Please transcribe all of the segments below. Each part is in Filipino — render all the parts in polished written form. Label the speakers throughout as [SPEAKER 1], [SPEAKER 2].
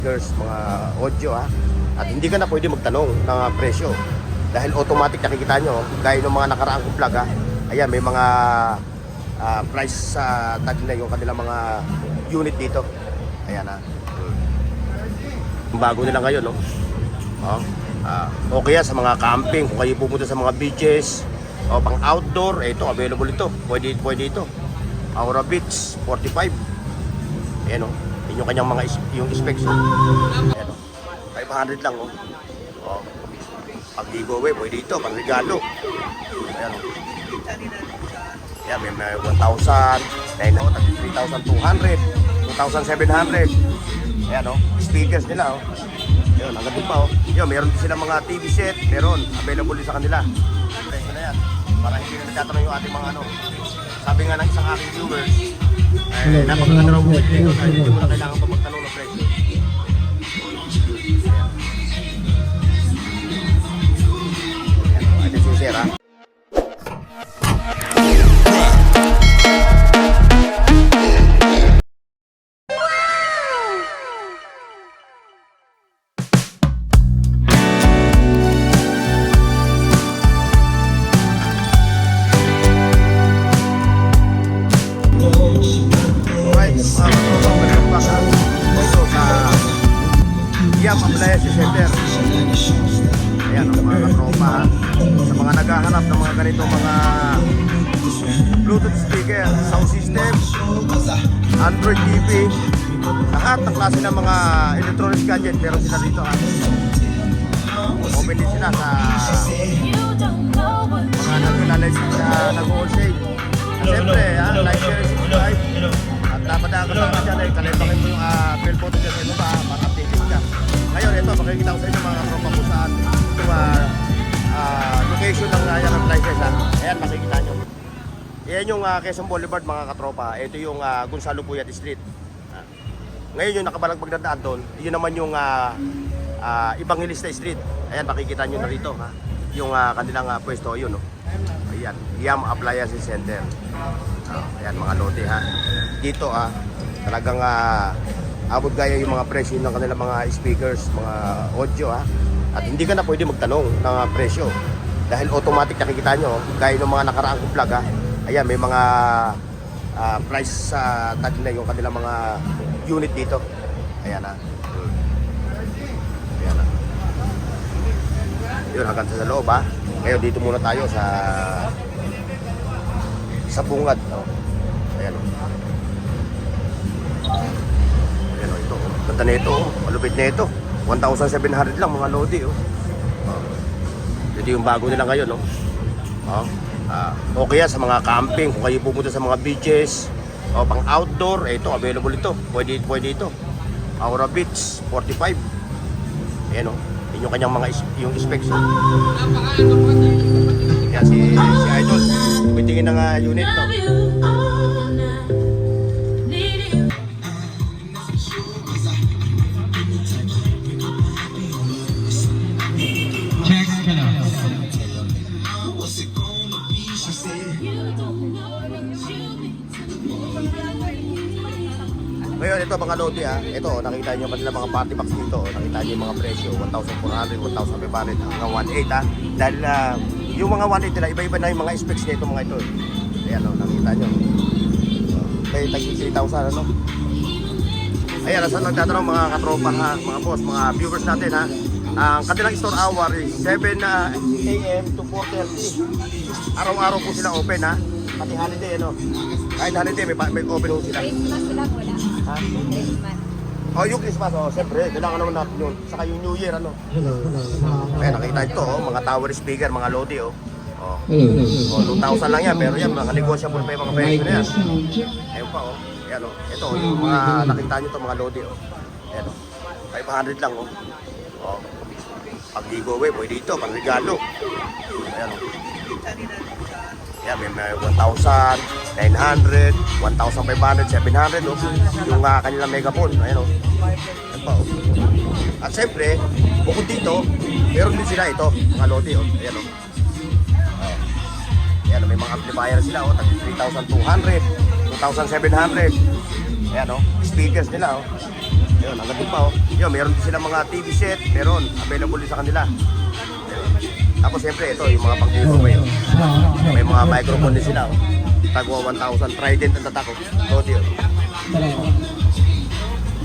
[SPEAKER 1] mga audio ha. At hindi ka na pwede magtanong ng presyo dahil automatic nakikita nyo gaya ng mga nakaraang kong vlog ha. Ayan, may mga price sa tag na yung kanilang mga unit dito. Ayan ha. Bago nila ngayon no. Okay sa mga camping, kung kayo pupunta sa mga beaches o pang outdoor, ito available ito. Pwede ito. Aura Beach 45. Ayan o. Yung kanyang mga yung specs. Ayan o. 500 lang o. Pag giveaway, pwede ito, pang regalo. Ayan o. Ayan, may 1,000, 3,200, 2,700. Ayan o. Speakers nila o. Ayun, hanggang doon pa o. Yun, meron din silang mga TV set. Meron, available din sa kanila. Presyo na yan. Para hindi na nagtatanong yung ating mga ano. Sabi nga ng isang aking viewers, napakaganda raw bukit dito dahil hindi mo na kailangan pa magtanong ng presyo. Ayan, sincere ha. Appliance Center. Ayan ang mga katropa sa mga naghahanap ng mga ganito mga Bluetooth speaker, sound system, Android TV, lahat ng klase ng mga electronic gadget meron sila dito ha. Open din sila sa mga naglalay sa nag-wholesale. Siyempre like, share, subscribe at dapat ako sa mga channel, kalipakin mo yung bell button dyan sa ito ba para updated ka. Ngayon, ito, makikita ko sa inyo mga tropa kung saan yung location ng Yan Appliances ha. Ayan, makikita nyo. Ayan yung Quezon Boulevard mga katropa. Ito yung Gonzalo Puyat Street. Ngayon yung nakabalagbag na daan doon, yun naman yung Evangelista Street. Ayan, makikita nyo na rito ha. Yung kanilang pwesto, yun no. Ayan, Yam Appliances Center. Ayan mga lote ha. Dito talagang abot gaya yung mga presyo ng kanilang mga speakers, mga audio ha. At hindi ka na pwede magtanong ng presyo dahil automatic nakikita nyo gaya ng mga nakaraang kong vlog ha. Ayan, may mga price sa tag na yung kanilang mga unit dito. Ayan ha. Ayan ha. Yun, hanggang sa loob ha. Ngayon dito muna tayo sa bungad no? Ayan o. Ayan o, ito. Ganda na ito, malupit na ito. 1,700 lang mga lodi oh. Ito yung bago nila ngayon no? Okay sa mga camping, kung kayo pupunta sa mga beaches o pang outdoor, ito available ito. Pwede ito. Aura Beach 45. Ayan o. Yun yung kanyang mga yung specs oh. Yan si Idol. Bitingin ng unit to. Ngayon ito mga lodi ito nakita niyo kanila mga party box dito, nakita niyo yung mga presyo 1,400, 1,500 hanggang 1,800 dahil yung mga 1,800 nila iba-iba na yung mga specs nito mga ito. Ayan nakita niyo. Kaya taging 3,000 ano. Ayan, saan nagtatanong mga katropa mga boss, mga viewers natin ang kanilang store hour is 7 AM to 4:30. Araw-araw po sila open pati holiday ano. Kahit holiday may open ho sila.
[SPEAKER 2] Christmas sila wala. Christmas.
[SPEAKER 1] Yung Christmas siyempre, kailangan naman natin yun. Saka yung New Year Ayan, nakita ito mga tower speaker, mga lodi 2,000 lang yan, pero yan, mga negotiable pa yung mga presyo na yan. Ayun pa ayan ito yung mga nakita nyo ito mga lodi ayan 500 lang pag giveaway, pwede ito, pang regalo. Ayan yan, may 1,900, 1,500, 700 yung kanilang megaphone. Ayan Ayan pa At siyempre, bukod dito, meron din sila ito, mga lodi Ayan Ayan, may mga amplifier sila 3,200, 2,700. Ayan speakers nila Ayun, hanggang doon pa oh. Yun, meron din silang mga TV set, meron, available din sa kanila. Tapos siyempre ito, yung mga pang-giveaway oh. May mga microphone din sila oh. Tagwa 1,000, Trident ang tatak oh. Audio.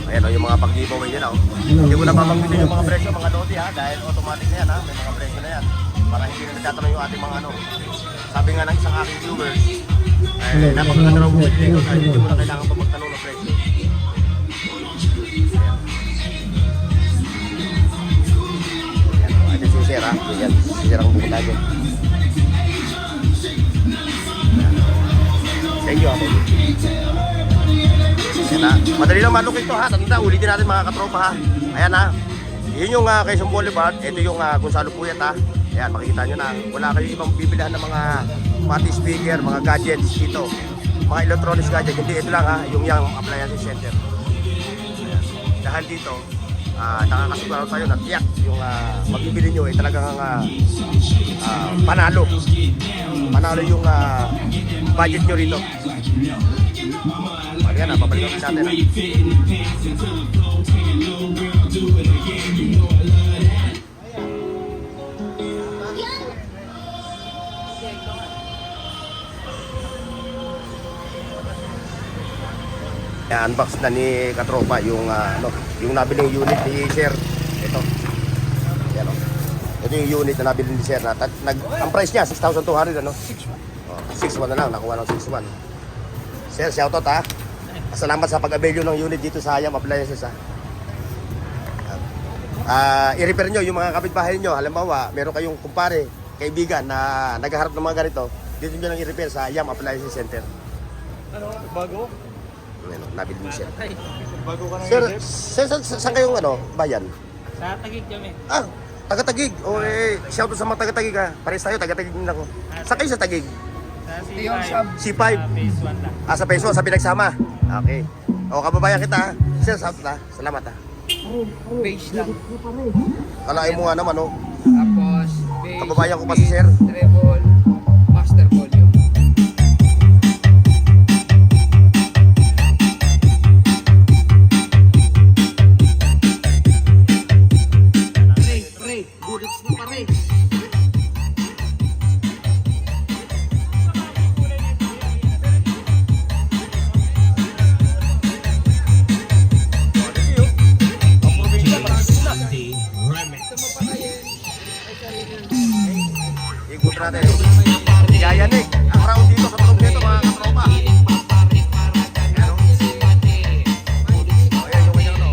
[SPEAKER 1] Ayan oh, yung mga pang-giveaway nila oh. Hindi ko na papanggitin yung mga presyo, mga Lodi ha, dahil automatic na yan ha, may mga presyo na yan. Para hindi na nagtatanong yung ating mga ano. Sabi nga ng isang aking viewers, napakaganda raw bumili dito kahit hindi mo na kailangan pa magtanong ng presyo. Ayan, ito si Sir ha, yan, si Sir ang pupunta dyan. Thank you ate. Ayan ha, madali lang malukit ito ha, tanda, ulitin natin mga katropa ha. Ayan ha, yun yung Quezon Boulevard, ito yung Gonzalo Puyat ha. Ayan, makikita nyo na wala kayo ibang bibilihan ng mga pati speaker, mga gadgets dito. Mga electronics gadget, hindi ito lang ha, yung appliance center. Ayan. Dahil dito, nakakasigurado tayo na tiyak yung magbibili nyo ay talagang panalo. Panalo yung budget nyo rito. Ayan na, babalikan natin ha. Unbox na ni katropa yung yung nabiling unit ni Sir. Ito. Yan oh. Ito yung unit na nabili ni Sir. Ang price niya 6,200 ano? 6,1 na lang, nakuha ng 6,1. Sir, shoutout ha. Salamat sa pag-avail ng unit dito sa Hayam Appliances ha. I-repair nyo yung mga kapitbahay nyo. Halimbawa, meron kayong kumpare, kaibigan na naghaharap ng mga ganito, dito nyo lang i-repair sa Hayam Appliances Center.
[SPEAKER 3] Ano, bago?
[SPEAKER 1] Ano, nabili ni Sir.
[SPEAKER 3] Bago ka na
[SPEAKER 1] Sir, saan kayong bayan?
[SPEAKER 3] Sa Taguig kami.
[SPEAKER 1] Taga-Taguig. O shoutout sa mga taga-Taguig ha. Pares tayo, taga-Taguig din ako. Saan kayo sa Taguig?
[SPEAKER 3] Sa
[SPEAKER 1] C5.
[SPEAKER 3] phase 1 lang.
[SPEAKER 1] Sa phase 1, sa pinagsama. Okay. O, kababayan kita ha. Sir, shoutout ha. Salamat ha.
[SPEAKER 4] Page lang.
[SPEAKER 1] Kalain mo nga naman oh.
[SPEAKER 4] Tapos, page,
[SPEAKER 1] Kababayan ko pa si Sir.
[SPEAKER 4] treble, master volume. Pre, bullets mo pare.
[SPEAKER 1] Ikot natin. Yayanig. Ang round dito sa tulog nito mga katropa. Ayan oh. Ayan yung kanyang ano.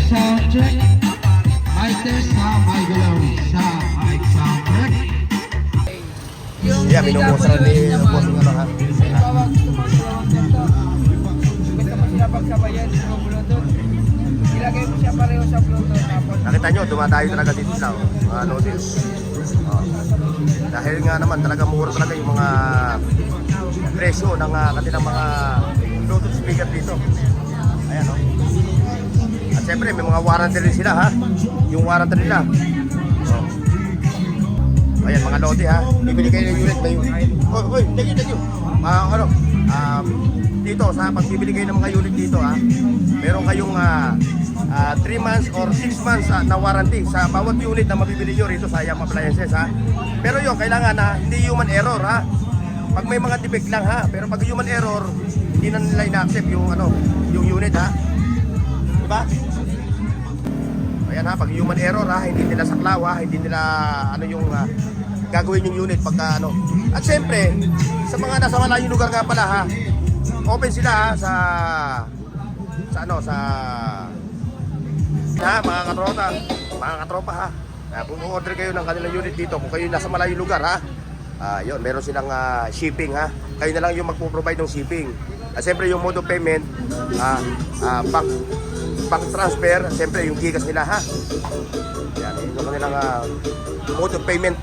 [SPEAKER 5] Sound check. Mic test ha, mic galaw sa mic sound check.
[SPEAKER 1] Yeah, minumusa ni boss ng ano ha.
[SPEAKER 4] Halimbawa, gusto mo dalawang ganito. Gusto mo sila pagsabayan sa Bluetooth. Ilagay mo siya pareho sa Bluetooth. Tapos,
[SPEAKER 1] Nakita nyo, dumatayo talaga dito sila oh. Mga notice. Oh. Dahil nga naman talaga mura talaga yung mga presyo ng kanilang mga Bluetooth speaker dito. Ayan oh. At syempre may mga warranty rin sila ha. Yung warranty nila. Oh. Ayan mga lodi ha. Bibili kayo ng unit. Thank you. Dito sa pagbibili kayo ng mga unit dito ha. Meron kayong 3 months or 6 months na warranty sa bawat unit na mabibili nyo rito sa Hayam Appliances ha. Pero yun, kailangan na hindi human error ha. Pag may mga defect lang ha. Pero pag human error, hindi na nila ina-accept yung yung unit ha. Diba? Ayan ha, pag human error ha, hindi nila saklaw ha, hindi nila yung gagawin yung unit pagka At siyempre, sa mga nasa malayong lugar nga pala ha, open sila ha mga katropa ha. Kung order kayo ng kanilang unit dito, kung kayo nasa malayong lugar ha, yun, meron silang shipping ha. Kayo na lang yung magpo-provide ng shipping. At siyempre yung mode of payment, bank transfer, siyempre yung gigas nila ha. Yan, yung kanilang mode of payment.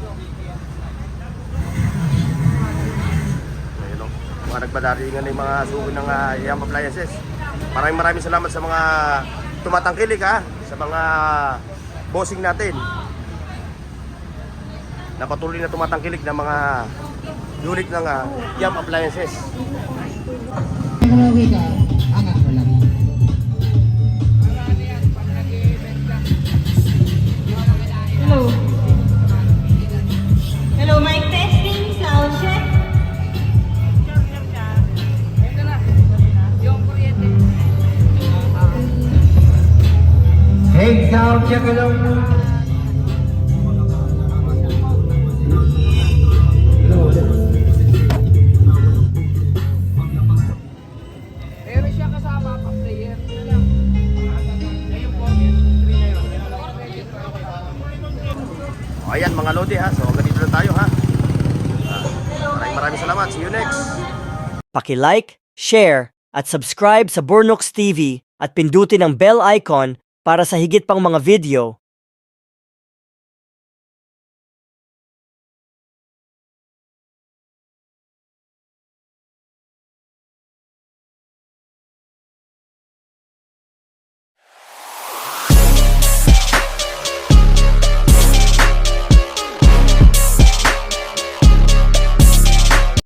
[SPEAKER 1] Ayun o, mga nagbadaringan ng mga suko ng Hayam Appliances. Maraming salamat sa mga tumatangkilik ha, sa mga bossing natin na patuloy na tumatangkilik ng mga unit ng Yam Appliances.
[SPEAKER 5] Marami ka, angat mo lang.
[SPEAKER 4] Marami yan, pag nag-event ka.
[SPEAKER 6] Hello. Hello, mic testing, sound check.
[SPEAKER 4] Ito na, yung kuryente.
[SPEAKER 5] Hey, sound check lang.
[SPEAKER 4] Meron siya kasama pa player. Ngayon po, 3 na yun.
[SPEAKER 1] O, ayan mga lodi ha. So hanggang dito lang tayo ha. Maraming salamat. See you next.
[SPEAKER 7] Paki-like, share, at subscribe sa Burnox TV at pindutin ang bell icon para sa higit pang mga video